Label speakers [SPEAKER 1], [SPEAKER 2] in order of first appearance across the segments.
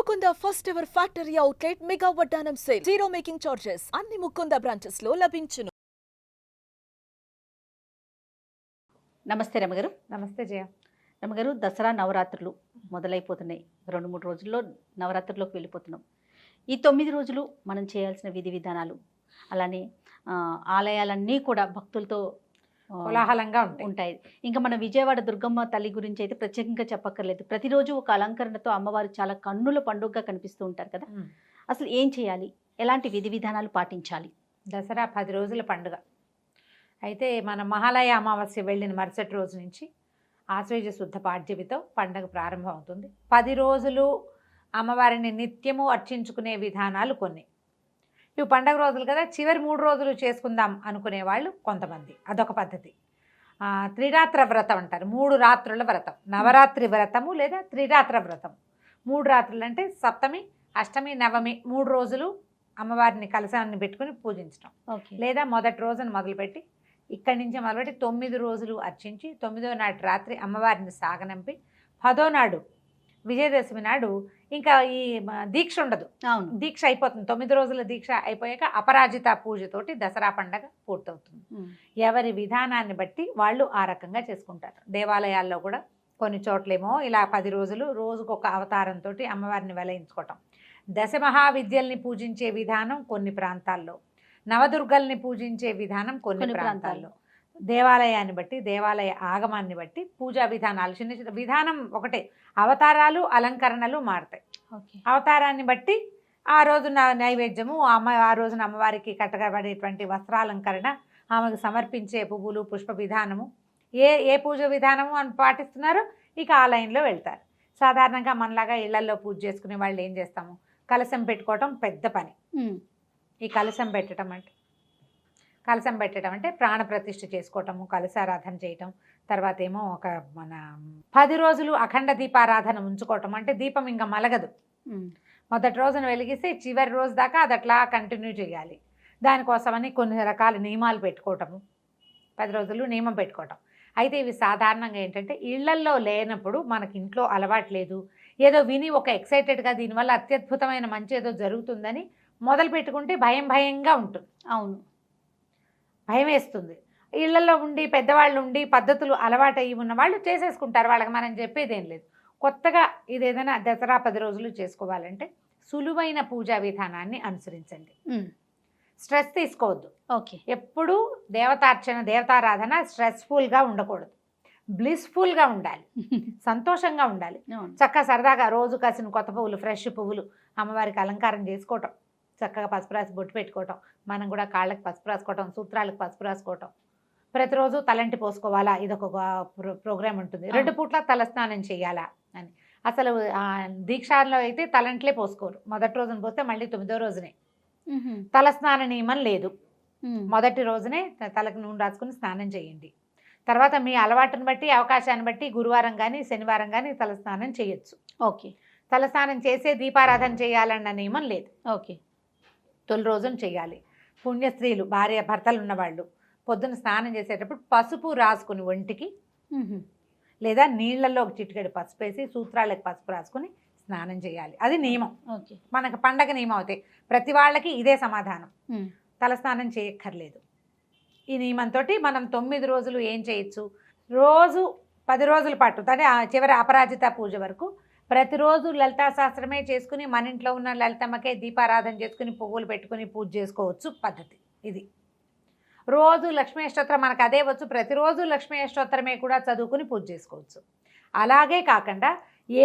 [SPEAKER 1] Mukunda first ever factory outlet mega వడ్డానం sale. Zero making charges అన్ని Mukunda branches లో లభించును.
[SPEAKER 2] నమస్తే రమగారు.
[SPEAKER 3] నమస్తే జయ.
[SPEAKER 2] రమగారు, దసరా నవరాత్రులు మొదలైపోతున్నాయి. 2-3 రోజుల్లో నవరాత్రుల్లోకి వెళ్ళిపోతున్నాం. ఈ 9 రోజులు మనం చేయాల్సిన విధి విధానాలు, అలానే ఆలయాలన్నీ కూడా భక్తులతో
[SPEAKER 3] కోలాహలంగా
[SPEAKER 2] ఉంటాయి. ఇంకా మన విజయవాడ దుర్గమ్మ తల్లి గురించి అయితే ప్రత్యేకంగా చెప్పక్కర్లేదు. ప్రతిరోజు ఒక అలంకరణతో అమ్మవారు చాలా కన్నుల పండుగగా కనిపిస్తూ ఉంటారు కదా. అసలు ఏం చేయాలి, ఎలాంటి విధి విధానాలు పాటించాలి?
[SPEAKER 3] దసరా 10 రోజుల పండుగ అయితే మన మహాలయ అమావాస్య వెళ్ళిన మరుసటి రోజు నుంచి ఆశ్వేజ శుద్ధ పాడ్యమితో పండుగ ప్రారంభం అవుతుంది. 10 రోజులు అమ్మవారిని నిత్యము అర్చించుకునే విధానాలు కొన్ని. ఇవి పండగ రోజులు కదా, చివరి 3 రోజులు చేసుకుందాం అనుకునే వాళ్ళు కొంతమంది, అదొక పద్ధతి. త్రిరాత్ర వ్రతం అంటారు, 3 రాత్రుల వ్రతం, నవరాత్రి వ్రతము లేదా త్రిరాత్ర వ్రతం. 3 రాత్రులు అంటే సప్తమి, అష్టమి, నవమి 3 రోజులు అమ్మవారిని కలశాన్ని పెట్టుకుని పూజించడం. లేదా మొదటి రోజున మొదలుపెట్టి ఇక్కడి నుంచి మొదలుపెట్టి 9 రోజులు అర్చించి 9వ నాటి రాత్రి అమ్మవారిని సాగనంపి 10వ నాడు విజయదశమి నాడు ఇంకా ఈ దీక్ష ఉండదు. దీక్ష అయిపోతుంది. 9 రోజుల దీక్ష అయిపోయాక అపరాజిత పూజతోటి దసరా పండగ పూర్తవుతుంది. ఎవరి విధానాన్ని బట్టి వాళ్ళు ఆ రకంగా చేసుకుంటారు. దేవాలయాల్లో కూడా కొన్ని చోట్లేమో ఇలా 10 రోజులు రోజుకొక అవతారంతో అమ్మవారిని వెలయించుకోవటం. దశమహావిద్యల్ని పూజించే విధానం కొన్ని ప్రాంతాల్లో, నవదుర్గల్ని పూజించే విధానం కొన్ని ప్రాంతాల్లో, దేవాలయాన్ని బట్టి దేవాలయ ఆగమాన్ని బట్టి పూజా విధానాలు చిన్న చిన్న విధానం ఒకటే. అవతారాలు అలంకరణలు మారుతాయి. అవతారాన్ని బట్టి ఆ రోజున నైవేద్యము, ఆ రోజున అమ్మవారికి కట్టబడేటువంటి వస్త్రాలంకరణ, ఆమెకు సమర్పించే పువ్వులు పుష్ప విధానము, ఏ పూజ విధానము అని పాటిస్తున్నారో ఇక ఆ లైన్లో వెళ్తారు. సాధారణంగా మనలాగా ఇళ్లలో పూజ చేసుకునే వాళ్ళు ఏం చేస్తాము, కలశం పెట్టుకోవటం పెద్ద పని. ఈ కలశం పెట్టడం అంటే ప్రాణప్రతిష్ఠ చేసుకోవటము, కలశారాధన చేయటం. తర్వాత ఏమో ఒక మన 10 రోజులు అఖండ దీపారాధన ఉంచుకోవటం. అంటే దీపం ఇంకా మలగదు. మొదటి రోజున వెలిగిస్తే చివరి రోజు దాకా అది అట్లా కంటిన్యూ చేయాలి. దానికోసమని కొన్ని రకాల నియమాలు పెట్టుకోవటము, 10 రోజులు నియమం పెట్టుకోవటం. అయితే ఇవి సాధారణంగా ఏంటంటే ఇళ్లల్లో లేనప్పుడు, మనకి ఇంట్లో అలవాటు లేదు, ఏదో విని ఒక ఎక్సైటెడ్గా దీనివల్ల అత్యద్భుతమైన మంచి ఏదో జరుగుతుందని మొదలు పెట్టుకుంటే భయంగా ఉంటుంది.
[SPEAKER 2] అవును,
[SPEAKER 3] భయం వేస్తుంది. ఇళ్లలో ఉండి పెద్దవాళ్ళు ఉండి పద్ధతులు అలవాటు అయ్యి ఉన్న వాళ్ళు చేసేసుకుంటారు. వాళ్ళకి మనం చెప్పేదేం లేదు. కొత్తగా ఇది ఏదైనా దసరా 10 రోజులు చేసుకోవాలంటే సులువైన పూజా విధానాన్ని అనుసరించండి. స్ట్రెస్ తీసుకోవద్దు. ఎప్పుడూ దేవతార్చన దేవతారాధన స్ట్రెస్ఫుల్గా ఉండకూడదు, బ్లిస్ఫుల్గా ఉండాలి, సంతోషంగా ఉండాలి. చక్కగా సరదాగా రోజు కాసిన కొత్త పువ్వులు, ఫ్రెష్ పువ్వులు అమ్మవారికి అలంకారం చేసుకోవటం, చక్కగా పసుపు రాసి బొట్టు పెట్టుకోవటం, మనం కూడా కాళ్ళకి పసుపు రాసుకోవటం, సూత్రాలకు పసుపు రాసుకోవటం. ప్రతిరోజు తలంటి పోసుకోవాలా, ఇదొక ప్రోగ్రామ్ ఉంటుంది. 2 పూట్ల తలస్నానం చేయాలా అని. అసలు దీక్షలో అయితే తలంట్లే పోసుకోరు. మొదటి రోజున పోస్తే మళ్ళీ 9వ రోజునే. తలస్నాన నియమం లేదు. మొదటి రోజునే తలకు నూనె రాసుకుని స్నానం చేయండి. తర్వాత మీ అలవాటుని బట్టి, అవకాశాన్ని బట్టి గురువారం కానీ శనివారం కానీ తలస్నానం చేయొచ్చు. తలస్నానం చేసే దీపారాధన చేయాలన్న నియమం లేదు. తొలి రోజున చేయాలి. పుణ్యస్త్రీలు, భార్య భర్తలు ఉన్నవాళ్ళు పొద్దున్న స్నానం చేసేటప్పుడు పసుపు రాసుకుని ఒంటికి, లేదా నీళ్లలో ఒక చిటికెడు పసుపు వేసి సూత్రాలకు పసుపు రాసుకుని స్నానం చేయాలి. అది నియమం. మనకు పండగ నియమం అవుతాయి. ప్రతి వాళ్ళకి ఇదే సమాధానం, తలస్నానం చేయక్కర్లేదు. ఈ నియమంతో మనం 9 రోజులు ఏం చేయొచ్చు, రోజు 10 రోజుల పాటు అంటే చివరి అపరాజిత పూజ వరకు ప్రతిరోజు లలితా శాస్త్రమే చేసుకుని మన ఇంట్లో ఉన్న లలితమ్మకే దీపారాధన చేసుకుని పువ్వులు పెట్టుకుని పూజ చేసుకోవచ్చు పద్ధతి ఇది. రోజు లక్ష్మీ అష్టోత్తరం మనకు అదే వచ్చు, ప్రతిరోజు లక్ష్మీ అష్టోత్తరమే కూడా చదువుకుని పూజ చేసుకోవచ్చు. అలాగే కాకుండా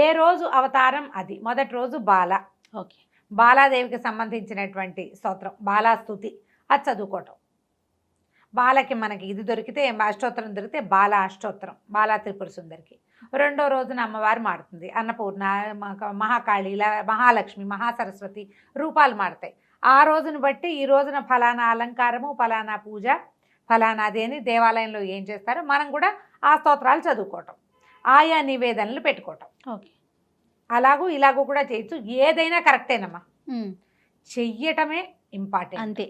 [SPEAKER 3] ఏ రోజు అవతారం అది. మొదటి రోజు బాలాదేవికి సంబంధించినటువంటి స్తోత్రం బాలాస్తుతి, అది చదువుకోవటం. బాలకి మనకి ఇది దొరికితే అష్టోత్తరం దొరికితే బాలా అష్టోత్తరం, బాలా త్రిపుర సుందరికి. 2వ రోజున అమ్మవారు మారుతుంది, అన్నపూర్ణ, మహాకాళి, మహాలక్ష్మి, మహాసరస్వతి రూపాలు మారుతాయి. ఆ రోజును బట్టి ఈ రోజున ఫలానా అలంకారము, ఫలానా పూజ, ఫలానాది అని దేవాలయంలో ఏం చేస్తారో మనం కూడా ఆ స్తోత్రాలు చదువుకోవటం, ఆయా నివేదనలు పెట్టుకోవటం. అలాగూ ఇలాగూ కూడా చేయొచ్చు. ఏదైనా కరెక్టేనమ్మా, చెయ్యటమే ఇంపార్టెంట్.
[SPEAKER 2] అంతే.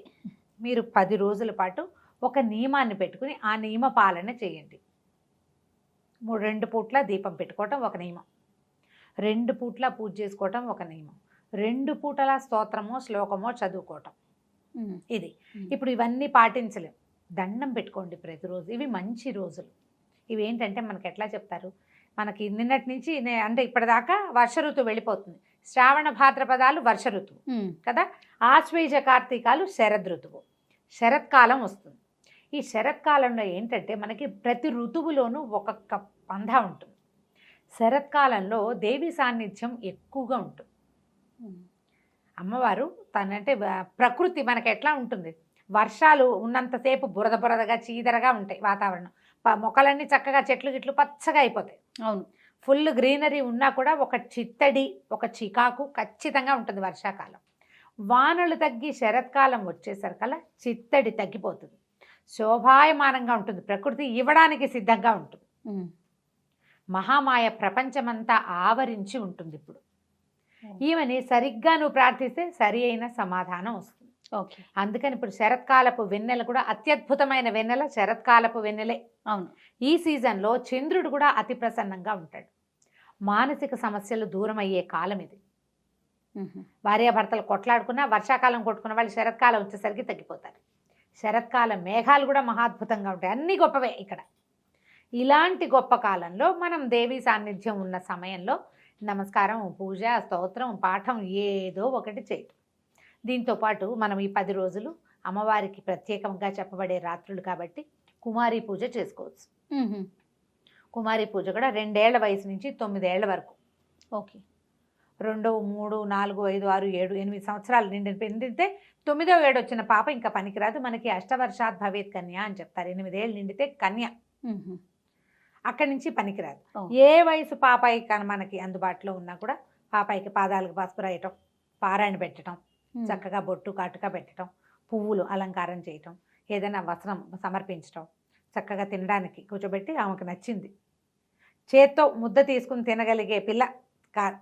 [SPEAKER 3] మీరు 10 రోజుల పాటు ఒక నియమాన్ని పెట్టుకుని ఆ నియమ పాలన చేయండి. 2 పూట్ల దీపం పెట్టుకోవటం ఒక నియమం. 2 పూట్ల పూజ చేసుకోవటం ఒక నియమం, 2 పూటల స్తోత్రమో శ్లోకమో చదువుకోవటం. ఇది ఇప్పుడు ఇవన్నీ పాటించలేం. దండం పెట్టుకోండి ప్రతిరోజు. ఇవి మంచి రోజులు. ఇవి ఏంటంటే మనకి ఎట్లా చెప్తారు, మనకి నిన్నటి నుంచి అంటే ఇప్పటిదాకా వర్ష ఋతువు వెళ్ళిపోతుంది. శ్రావణ భాద్రపదాలు వర్ష ఋతువు కదా, ఆశ్వేజ కార్తీకాలు శరద్ ఋతువు, శరత్కాలం వస్తుంది. ఈ శరత్కాలంలో ఏంటంటే మనకి ప్రతి ఋతువులోనూ ఒక్కొక్క పంధ ఉంటుంది. శరత్కాలంలో దేవి సాన్నిధ్యం ఎక్కువగా ఉంటుంది. అమ్మవారు తనంటే ప్రకృతి మనకి ఎట్లా ఉంటుంది, వర్షాలు ఉన్నంతసేపు బురద బురదగా చీదరగా ఉంటాయి వాతావరణం, మొక్కలన్నీ చక్కగా చెట్లు గిట్లు పచ్చగా అయిపోతాయి.
[SPEAKER 2] అవును,
[SPEAKER 3] ఫుల్ గ్రీనరీ ఉన్నా కూడా ఒక చిత్తడి ఒక చికాకు ఖచ్చితంగా ఉంటుంది వర్షాకాలం. వానలు తగ్గి శరత్కాలం వచ్చేసరికల్లా చిత్తడి తగ్గిపోతుంది, శోభాయమానంగా ఉంటుంది, ప్రకృతి ఇవ్వడానికి సిద్ధంగా ఉంటుంది. మహామాయ ప్రపంచమంతా ఆవరించి ఉంటుంది. ఇప్పుడు ఈమెని సరిగ్గా నువ్వు ప్రార్థిస్తే సరి అయిన సమాధానం వస్తుంది.
[SPEAKER 2] ఓకే,
[SPEAKER 3] అందుకని ఇప్పుడు శరత్కాలపు వెన్నెల కూడా అత్యద్భుతమైన వెన్నెల శరత్కాలపు వెన్నెలే.
[SPEAKER 2] అవును,
[SPEAKER 3] ఈ సీజన్లో చంద్రుడు కూడా అతి ప్రసన్నంగా ఉంటాడు. మానసిక సమస్యలు దూరం అయ్యే కాలం ఇది. భార్యాభర్తలు కొట్లాడుకున్నా వర్షాకాలం కొట్టుకున్న వాళ్ళు శరత్కాలం వచ్చేసరికి తగ్గిపోతారు. శరత్కాలం మేఘాలు కూడా మహాద్భుతంగా ఉంటాయి. అన్నీ గొప్పవే ఇక్కడ. ఇలాంటి గొప్ప కాలంలో మనం దేవి సాన్నిధ్యం ఉన్న సమయంలో నమస్కారం, పూజ, స్తోత్రం, పాఠం ఏదో ఒకటి చేయటం. దీంతోపాటు మనం ఈ 10 రోజులు అమ్మవారికి ప్రత్యేకంగా చెప్పబడే రాత్రులు కాబట్టి కుమారి పూజ చేసుకోవచ్చు. కుమారి పూజ కూడా 2 ఏళ్ల వయసు నుంచి 9 ఏళ్ల వరకు.
[SPEAKER 2] ఓకే,
[SPEAKER 3] 2, 3, 4, 5, 6, 7, 8 సంవత్సరాలు నిండితే 9వ ఏడు వచ్చిన పాప ఇంకా పనికిరాదు. మనకి అష్టవర్షాత్ భవేత్ కన్య అని చెప్తారు. 8 ఏళ్ళు నిండితే కన్య, అక్కడి నుంచి పనికిరాదు. ఏ వయసు పాపాయి కానీ మనకి అందుబాటులో ఉన్నా కూడా పాపాయికి పాదాలకు పసుపు రాయటం, పారాయణ పెట్టడం, చక్కగా బొట్టు కాటుక పెట్టడం, పువ్వులు అలంకారం చేయటం, ఏదైనా వస్త్రం సమర్పించటం, చక్కగా తినడానికి కూర్చోబెట్టి ఆమెకు నచ్చింది చేత్తో ముద్ద తీసుకుని తినగలిగే పిల్ల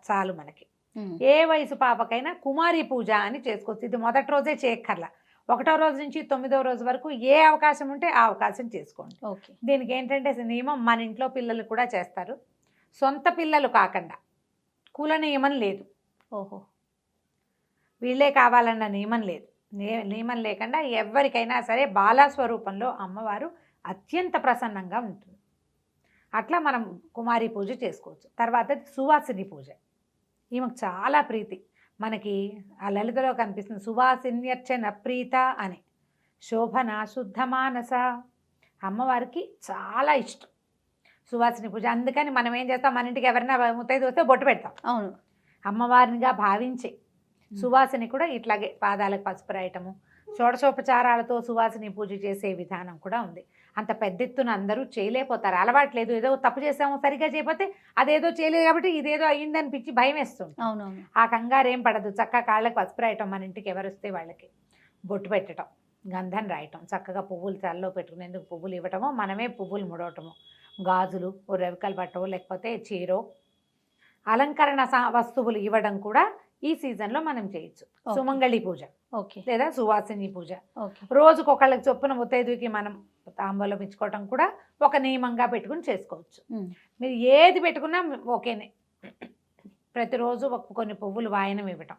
[SPEAKER 3] చాలు మనకి. ఏ వయసు పాపకైనా కుమారి పూజ అని చేసుకోవచ్చు. ఇది మొదటి రోజే చేయక్కర్లా, 1వ రోజు నుంచి 9వ రోజు వరకు ఏ అవకాశం ఉంటే ఆ అవకాశం చేసుకోండి.
[SPEAKER 2] ఓకే,
[SPEAKER 3] దీనికి ఏంటంటే నియమం మన ఇంట్లో పిల్లలు కూడా చేస్తారు, సొంత పిల్లలు కాకుండా. కుల నియమం లేదు,
[SPEAKER 2] ఓహో,
[SPEAKER 3] వీళ్ళే కావాలన్న నియమం లేదు. నియమం లేకుండా ఎవరికైనా సరే బాలాస్వరూపంలో అమ్మవారు అత్యంత ప్రసన్నంగా ఉంటుంది. అట్లా మనం కుమారి పూజ చేసుకోవచ్చు. తర్వాత సువాసిని పూజ, ఈమెకు చాలా ప్రీతి. మనకి ఆ లలితలో కనిపిస్తుంది సువాసిన్యర్చన ప్రీత అని. శోభన శుద్ధ మానస, అమ్మవారికి చాలా ఇష్టం సువాసిని పూజ. అందుకని మనం ఏం చేస్తాం, మన ఇంటికి ఎవరైనా ముత్తైదు వస్తే బొట్టు పెడతాం.
[SPEAKER 2] అవును,
[SPEAKER 3] అమ్మవారినిగా భావించే సువాసిని కూడా ఇట్లాగే పాదాలకు పసుపు రాయటము, షోడశోపచారాలతో సువాసిని పూజ చేసే విధానం కూడా ఉంది. అంత పెద్ద ఎత్తున అందరూ చేయలేకపోతారు, అలవాట్లేదు. ఏదో తప్పు చేసాము సరిగ్గా చేయకపోతే అదేదో చేయలేదు కాబట్టి ఇదేదో అయ్యిందనిపించి భయం వేస్తుంది.
[SPEAKER 2] అవునవును,
[SPEAKER 3] ఆ కంగారేం పడదు. చక్కగా కాళ్ళకి పసుపు రాయటం, మన ఇంటికి ఎవరు వస్తే వాళ్ళకి బొట్టు పెట్టడం, గంధం రాయటం, చక్కగా పువ్వులు తలలో పెట్టుకునేందుకు పువ్వులు ఇవ్వటమో, మనమే పువ్వులు ముడవటము, గాజులు, ఓ రవికలు పట్టవో లేకపోతే చీరో అలంకరణ వస్తువులు ఇవ్వడం కూడా ఈ సీజన్లో మనం చేయొచ్చు. సుమంగళి పూజ,
[SPEAKER 2] ఓకే,
[SPEAKER 3] లేదా సువాసిని పూజ.
[SPEAKER 2] ఓకే,
[SPEAKER 3] రోజుకొకళ్ళకి చొప్పున ముత్తైదుకి మనం తాంబూలం ఇచ్చుకోవటం కూడా ఒక నియమంగా పెట్టుకుని చేసుకోవచ్చు. మీరు ఏది పెట్టుకున్నా ఓకేనే. ప్రతిరోజు కొన్ని పువ్వులు వాయనం ఇవ్వటం,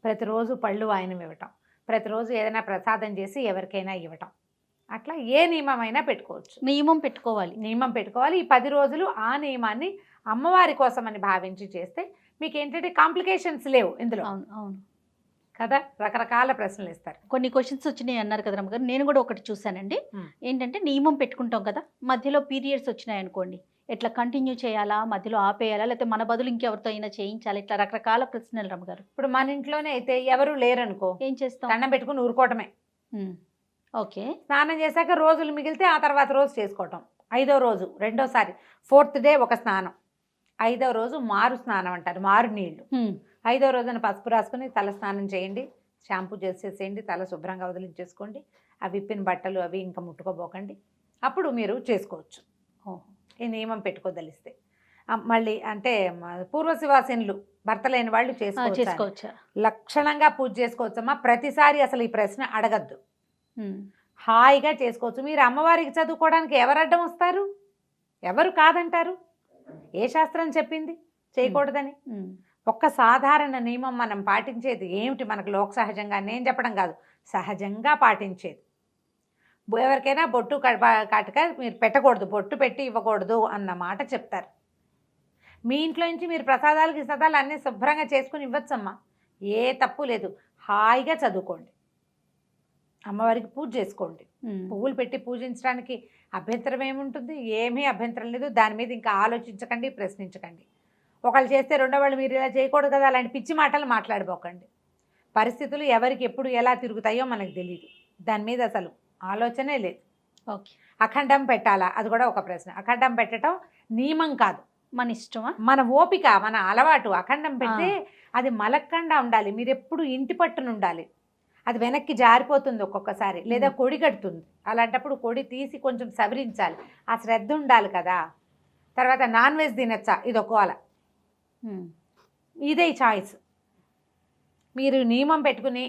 [SPEAKER 3] ప్రతిరోజు పళ్ళు వాయనం ఇవ్వటం, ప్రతిరోజు ఏదైనా ప్రసాదం చేసి ఎవరికైనా ఇవ్వటం, అట్లా ఏ నియమమైనా పెట్టుకోవచ్చు.
[SPEAKER 2] నియమం పెట్టుకోవాలి,
[SPEAKER 3] నియమం పెట్టుకోవాలి. ఈ 10 రోజులు ఆ నియమాన్ని అమ్మవారి కోసం అని భావించి చేస్తే మీకు ఏంటంటే కాంప్లికేషన్స్ లేవు ఇందులో.
[SPEAKER 2] అవును అవును
[SPEAKER 3] కదా, రకరకాల ప్రశ్నలు ఇస్తారు.
[SPEAKER 2] కొన్ని క్వశ్చన్స్ వచ్చినాయి అన్నారు కదా రమ్మగారు, నేను కూడా ఒకటి చూసానండి. ఏంటంటే నియమం పెట్టుకుంటాం కదా, మధ్యలో పీరియడ్స్ వచ్చినాయి అనుకోండి, ఎట్లా కంటిన్యూ చేయాలా, మధ్యలో ఆపేయాలా, లేకపోతే మన బదులు ఇంకెవరితో అయినా చేయించాలా, ఇట్లా రకరకాల ప్రశ్నలు రమ్మగారు.
[SPEAKER 3] ఇప్పుడు మన ఇంట్లోనే అయితే ఎవరు లేరనుకో,
[SPEAKER 2] ఏం చేస్తాం,
[SPEAKER 3] దండం పెట్టుకుని ఊరుకోవటమే.
[SPEAKER 2] ఓకే,
[SPEAKER 3] స్నానం చేశాక రోజులు మిగిలితే ఆ తర్వాత రోజు చేసుకోవటం. 5వ రోజు రెండోసారి, 4th డే ఒక స్నానం, 5వ రోజు మారు స్నానం అంటారు, మారు నీళ్లు. 5వ రోజున పసుపు రాసుకుని తల స్నానం చేయండి, షాంపూ చేసేసేయండి, తల శుభ్రంగా వదిలించేసుకోండి, ఆ విప్పిన బట్టలు అవి ఇంకా ముట్టుకోబోకండి, అప్పుడు మీరు చేసుకోవచ్చు. ఈ నియమం పెట్టుకోదలిస్తే. మళ్ళీ అంటే పూర్వశివాసినులు భర్త లేని వాళ్ళు చేసుకోవచ్చు, లక్షణంగా పూజ చేసుకోవచ్చమ్మా. ప్రతిసారి అసలు ఈ ప్రశ్న అడగద్దు, హాయిగా చేసుకోవచ్చు. మీరు అమ్మవారికి చదువుకోవడానికి ఎవరు అడ్డం వస్తారు, ఎవరు కాదంటారు? ఏ శాస్త్రం చెప్పింది? చేయకూడదని. ఒక్క సాధారణ నియమం మనం పాటించేది ఏమిటి? మనకు లోక సహజంగా, నేను చెప్పడం కాదు, సహజంగా పాటించేది. ఎవరికైనా బొట్టు కాటుక మీరు పెట్టకూడదు, బొట్టు పెట్టి ఇవ్వకూడదు అన్న మాట చెప్తారు. మీ ఇంట్లో నుంచి మీరు ప్రసాదాలు అన్నీ శుభ్రంగా చేసుకుని ఇవ్వచ్చమ్మా, ఏ తప్పు లేదు. హాయిగా చదువుకోండి, అమ్మవారికి పూజ చేసుకోండి. పువ్వులు పెట్టి పూజించడానికి అభ్యంతరం ఏముంటుంది? ఏమీ అభ్యంతరం లేదు. దాని మీద ఇంకా ఆలోచించకండి, ప్రశ్నించకండి. ఒకళ్ళు చేస్తే రెండో వాళ్ళు మీరు ఇలా చేయకూడదు కదా అలాంటి పిచ్చి మాటలు మాట్లాడిపోకండి. పరిస్థితులు ఎవరికి ఎప్పుడు ఎలా తిరుగుతాయో మనకు తెలియదు. దాని మీద అసలు ఆలోచనే లేదు.
[SPEAKER 2] ఓకే.
[SPEAKER 3] అఖండం పెట్టాలా? అది కూడా ఒక ప్రశ్న. అఖండం పెట్టడం నియమం కాదు,
[SPEAKER 2] మన ఇష్టమా,
[SPEAKER 3] మన ఓపిక, మన అలవాటు. అఖండం పెడితే అది మలక్కండా ఉండాలి. మీరు ఎప్పుడు ఇంటి పట్టున ఉండాలి. అది వెనక్కి జారిపోతుంది ఒక్కొక్కసారి, లేదా కొడి కడుతుంది. అలాంటప్పుడు కొడి తీసి కొంచెం సవరించాలి. ఆ శ్రద్ధ ఉండాలి కదా. తర్వాత నాన్ వెజ్ తినచ్చా? ఇది ఒక్కోల, ఇదే చాయిస్. మీరు నియమం పెట్టుకుని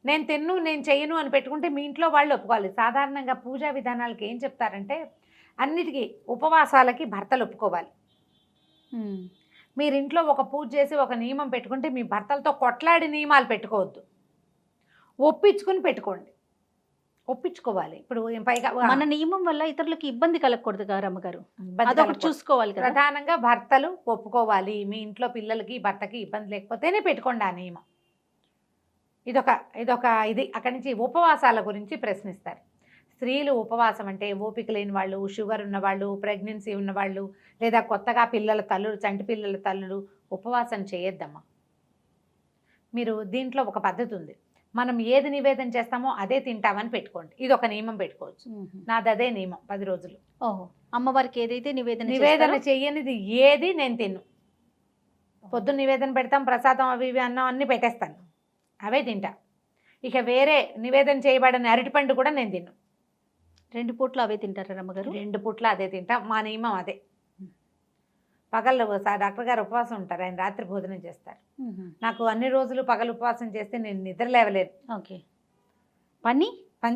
[SPEAKER 3] నేను చెయ్యను అని పెట్టుకుంటే మీ ఇంట్లో వాళ్ళు ఒప్పుకోవాలి. సాధారణంగా పూజా విధానాలకి ఏం చెప్తారంటే అన్నిటికీ ఉపవాసాలకి భర్తలు ఒప్పుకోవాలి. మీరు ఇంట్లో ఒక పూజ చేసి ఒక నియమం పెట్టుకుంటే మీ భర్తలతో కొట్లాడి నియమాలు పెట్టుకోవద్దు, ఒప్పించుకుని పెట్టుకోండి. ఒప్పించుకోవాలి. ఇప్పుడు పైగా
[SPEAKER 2] మన నియమం వల్ల ఇతరులకు ఇబ్బంది కలగకూడదు కదా రమ్మగారు, అదొకటి చూసుకోవాలి కదా.
[SPEAKER 3] ప్రధానంగా భర్తలు ఒప్పుకోవాలి. మీ ఇంట్లో పిల్లలకి భర్తకి ఇబ్బంది లేకపోతేనే పెట్టుకోండి ఆ నియమం. ఇది అక్కడి నుంచి ఉపవాసాల గురించి ప్రశ్నిస్తారు. స్త్రీలు ఉపవాసం అంటే ఓపిక లేని వాళ్ళు, షుగర్ ఉన్నవాళ్ళు, ప్రెగ్నెన్సీ ఉన్నవాళ్ళు, లేదా కొత్తగా పిల్లల తల్లులు, చంటి పిల్లల తల్లులు ఉపవాసం చేయొద్దమ్మా. మీరు దీంట్లో ఒక పద్ధతి ఉంది. మనం ఏది నివేదన చేస్తామో అదే తింటామని పెట్టుకోండి. ఇది ఒక నియమం పెట్టుకోవచ్చు. నాది అదే నియమం 10 రోజులు.
[SPEAKER 2] ఓహో, అమ్మవారికి ఏదైతే
[SPEAKER 3] నివేదన చెయ్యనిది ఏది నేను తిన్ను. పొద్దున్న నివేదన పెడతాం, ప్రసాదం అవి ఇవి అన్నం అన్నీ పెట్టేస్తాను, అవే తింటా. ఇక వేరే నివేదన చేయబడని అరటిపండు కూడా నేను తిన్ను.
[SPEAKER 2] 2 పూట్లు అవే తింటారా రమ్మగారు?
[SPEAKER 3] 2 పూట్ల అదే తింటా. మా నియమం అదే. పగళ్ళు డాక్టర్ గారు ఉపవాసం ఉంటారు, ఆయన రాత్రి భోజనం చేస్తారు. నాకు అన్ని రోజులు పగలు ఉపవాసం చేస్తే నేను నిద్ర లేవలేదు.
[SPEAKER 2] ఓకే, పని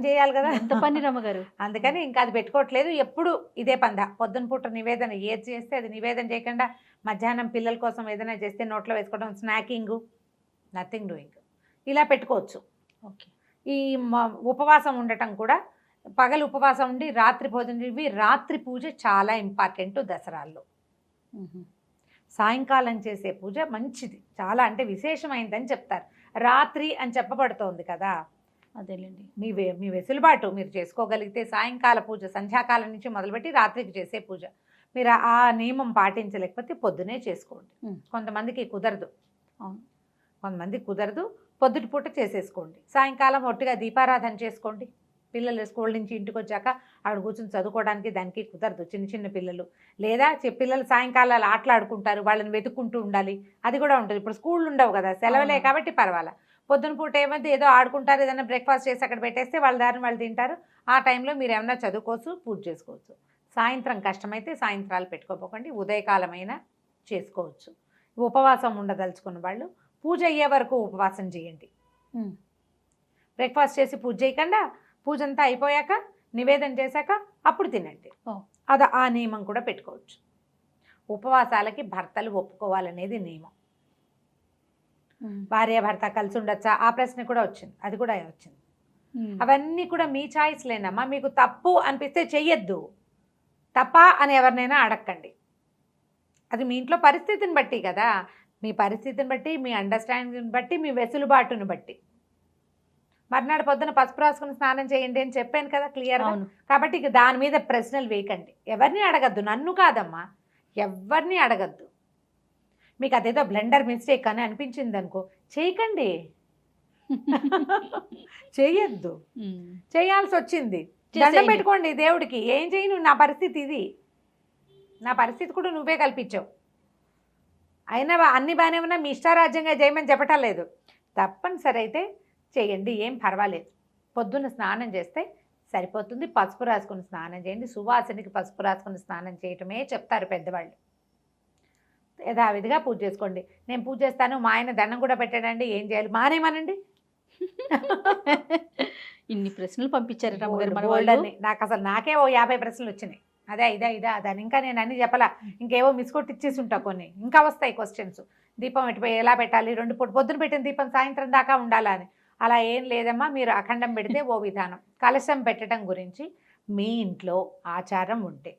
[SPEAKER 3] చేయాలి కదా,
[SPEAKER 2] ఎంత పని రమ్మగారు.
[SPEAKER 3] అందుకని ఇంకా అది పెట్టుకోవట్లేదు. ఎప్పుడు ఇదే పంద. పొద్దున పూట నివేదన ఏది చేస్తే అది నివేదన చేయకుండా మధ్యాహ్నం పిల్లల కోసం ఏదైనా చేస్తే నోట్లో వేసుకోవడం, స్నాకింగ్, నథింగ్ డూయింగ్, ఇలా పెట్టుకోవచ్చు.
[SPEAKER 2] ఓకే.
[SPEAKER 3] ఈ ఉపవాసం ఉండటం కూడా పగలు ఉపవాసం ఉండి రాత్రి భోజనం, ఇవి రాత్రి పూజ చాలా ఇంపార్టెంట్ దసరాల్లో. సాయంకాలం చేసే పూజ మంచిది, చాలా అంటే విశేషమైందని చెప్తారు. రాత్రి అని చెప్పబడుతోంది కదా,
[SPEAKER 2] అదేలేండి.
[SPEAKER 3] మీ వెసులుబాటు, మీరు చేసుకోగలిగితే సాయంకాల పూజ సంధ్యాకాలం నుంచి మొదలుపెట్టి రాత్రికి చేసే పూజ. మీరు ఆ నియమం పాటించలేకపోతే పొద్దునే చేసుకోండి. కొంతమందికి కుదరదు.
[SPEAKER 2] అవును,
[SPEAKER 3] కొంతమందికి కుదరదు. పొద్దుటి పూట చేసేసుకోండి. సాయంకాలం ఒట్టిగా దీపారాధన చేసుకోండి. పిల్లలు స్కూల్ నుంచి ఇంటికి వచ్చాక అక్కడ కూర్చొని చదువుకోవడానికి దానికి కుదరదు, చిన్న పిల్లలు. లేదా పిల్లలు సాయంకాలాలు ఆటలాడుకుంటారు, వాళ్ళని వెతుక్కుంటూ ఉండాలి, అది కూడా ఉంటుంది. ఇప్పుడు స్కూళ్ళు ఉండవు కదా, సెలవులే కాబట్టి పర్వాలా. పొద్దున పూట ఏమైతే ఏదో ఆడుకుంటారు, ఏదైనా బ్రేక్ఫాస్ట్ చేసి అక్కడ పెట్టేస్తే వాళ్ళ దారిని వాళ్ళు తింటారు. ఆ టైంలో మీరు ఏమన్నా చదువుకోవచ్చు, పూజ చేసుకోవచ్చు. సాయంత్రం కష్టమైతే సాయంత్రాలు పెట్టుకోపోకండి, ఉదయకాలమైనా చేసుకోవచ్చు. ఉపవాసం ఉండదలుచుకున్న వాళ్ళు పూజ అయ్యే వరకు ఉపవాసం చేయండి. బ్రేక్ఫాస్ట్ చేసి పూజ చేయకుండా పూజ అంతా అయిపోయాక నివేదన చేశాక అప్పుడు తినండి. అది ఆ నియమం కూడా పెట్టుకోవచ్చు. ఉపవాసాలకి భర్తలు ఒప్పుకోవాలనేది నియమం. భార్య భర్త కలిసి ఉండొచ్చా, ఆ ప్రశ్న కూడా వచ్చింది, అది కూడా వచ్చింది. అవన్నీ కూడా మీ చాయిస్ లేనమ్మా. మీకు తప్పు అనిపిస్తే చెయ్యొద్దు, తప్ప అని ఎవరినైనా అడగండి. అది మీ ఇంట్లో పరిస్థితిని బట్టి కదా, మీ పరిస్థితిని బట్టి, మీ అండర్స్టాండింగ్ని బట్టి, మీ వెసులుబాటును బట్టి. మర్నాడు పొద్దున పసుపు రాసుకుని స్నానం చేయండి అని చెప్పాను కదా క్లియర్గా. కాబట్టి ఇక దాని మీద ప్రశ్నలు వేయకండి, ఎవరిని అడగద్దు. నన్ను కాదమ్మా, ఎవరిని అడగద్దు. మీకు అదేదో బ్లెండర్ మిస్టేక్ అని అనిపించింది అనుకో, చేయకండి, చేయొద్దు. చేయాల్సి వచ్చింది, దండం పెట్టుకోండి దేవుడికి. ఏం చేయను, నా పరిస్థితి ఇది, నా పరిస్థితి కూడా నువ్వే కల్పించావు. అయినా అన్ని బాగానే ఉన్నా మీ ఇష్టారాజ్యంగా చేయమని చెప్పటం లేదు. తప్పనిసరి అయితే చేయండి, ఏం పర్వాలేదు. పొద్దున్న స్నానం చేస్తే సరిపోతుంది. పసుపు రాసుకుని స్నానం చేయండి. సువాసనకి పసుపు రాసుకుని స్నానం చేయటమే చెప్తారు పెద్దవాళ్ళు. యథావిధిగా పూజ చేసుకోండి. నేను పూజ చేస్తాను, మా ఆయన దండం కూడా పెట్టాడండి, ఏం చేయాలి? మానేమనండి.
[SPEAKER 2] ఇన్ని ప్రశ్నలు పంపించారు
[SPEAKER 3] నాకు అసలు నాకే ఓ 50 ప్రశ్నలు వచ్చినాయి. అదే ఇదా అదని ఇంకా నేను అన్ని చెప్పలా, ఇంకేవో మిస్కొట్టి ఇచ్చేసి ఉంటా కొన్ని, ఇంకా వస్తాయి క్వశ్చన్స్. దీపం ఎటుపోయి ఎలా పెట్టాలి, 2 పూట పొద్దున పెట్టిన దీపం సాయంత్రం దాకా ఉండాలా అని. అలా ఏం లేదమ్మా, మీరు అఖండం పెడితే ఓ విధానం. కలశం పెట్టడం గురించి మీ ఇంట్లో ఆచారం ఉంటే,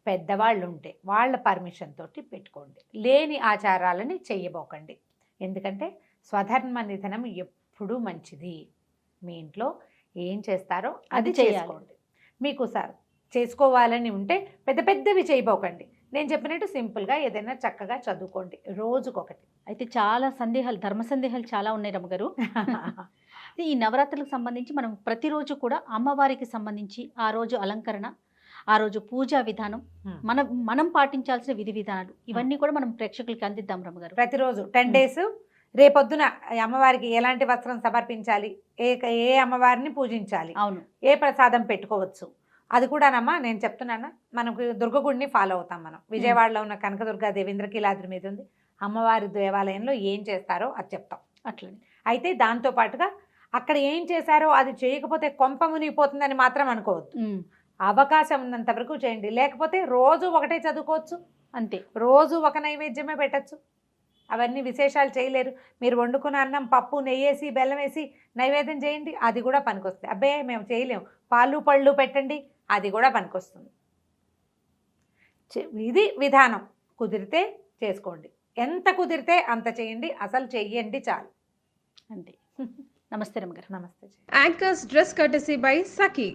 [SPEAKER 3] పెద్దవాళ్ళు ఉంటే వాళ్ళ పర్మిషన్ తోటి పెట్టుకోండి. లేని ఆచారాలని చెయ్యబోకండి. ఎందుకంటే స్వధర్మ నిధనం ఎప్పుడూ మంచిది. మీ ఇంట్లో ఏం చేస్తారో అది చేసుకోండి. మీకు సార్ చేసుకోవాలని ఉంటే పెద్ద పెద్దవి చేయబోకండి. నేను చెప్పినట్టు సింపుల్గా ఏదైనా చక్కగా చదువుకోండి రోజుకొకటి.
[SPEAKER 2] అయితే చాలా సందేహాలు, ధర్మ సందేహాలు చాలా ఉన్నాయి రమ్మగారు. ఈ నవరాత్రులకు సంబంధించి మనం ప్రతిరోజు కూడా అమ్మవారికి సంబంధించి ఆ రోజు అలంకరణ, ఆ రోజు పూజా విధానం, మనం పాటించాల్సిన విధి విధానాలు ఇవన్నీ కూడా మనం ప్రేక్షకులకి అందిద్దాం రమ్మగారు.
[SPEAKER 3] ప్రతిరోజు 10 డేస్. రేపొద్దున అమ్మవారికి ఎలాంటి వస్త్రం సమర్పించాలి, ఏ అమ్మవారిని పూజించాలి,
[SPEAKER 2] అవును,
[SPEAKER 3] ఏ ప్రసాదం పెట్టుకోవచ్చు, అది కూడానమ్మా నేను చెప్తున్నాను. మనకు దుర్గగుడిని ఫాలో అవుతాం మనం. విజయవాడలో ఉన్న కనకదుర్గాదేవి ఇంద్రకీలాద్రి మీద ఉంది. అమ్మవారి దేవాలయంలో ఏం చేస్తారో అది చెప్తాం.
[SPEAKER 2] అట్లనే
[SPEAKER 3] అయితే దాంతో పాటుగా అక్కడ ఏం చేశారో అది చేయకపోతే కొంప మునిగిపోతుందని మాత్రం అనుకోవద్దు. అవకాశం ఉన్నంత వరకు చేయండి. లేకపోతే రోజు ఒకటే చదువుకోవచ్చు,
[SPEAKER 2] అంతే.
[SPEAKER 3] రోజు ఒక నైవేద్యమే పెట్టచ్చు. అవన్నీ విశేషాలు చేయలేరు. మీరు వండుకున్న అన్నం, పప్పు, నెయ్యేసి, బెల్లం వేసి నైవేద్యం చేయండి, అది కూడా పనికొస్తుంది. అబ్బే మేము చేయలేము, పాలు పళ్ళు పెట్టండి, అది కూడా పనికొస్తుంది. ఇది విధానం. కుదిరితే చేసుకోండి, ఎంత కుదిరితే అంత చేయండి, అసలు చెయ్యండి చాలు.
[SPEAKER 2] అంతే. నమస్తే రమ్మగారు.
[SPEAKER 3] నమస్తే.
[SPEAKER 4] Anchor's dress courtesy by Saki.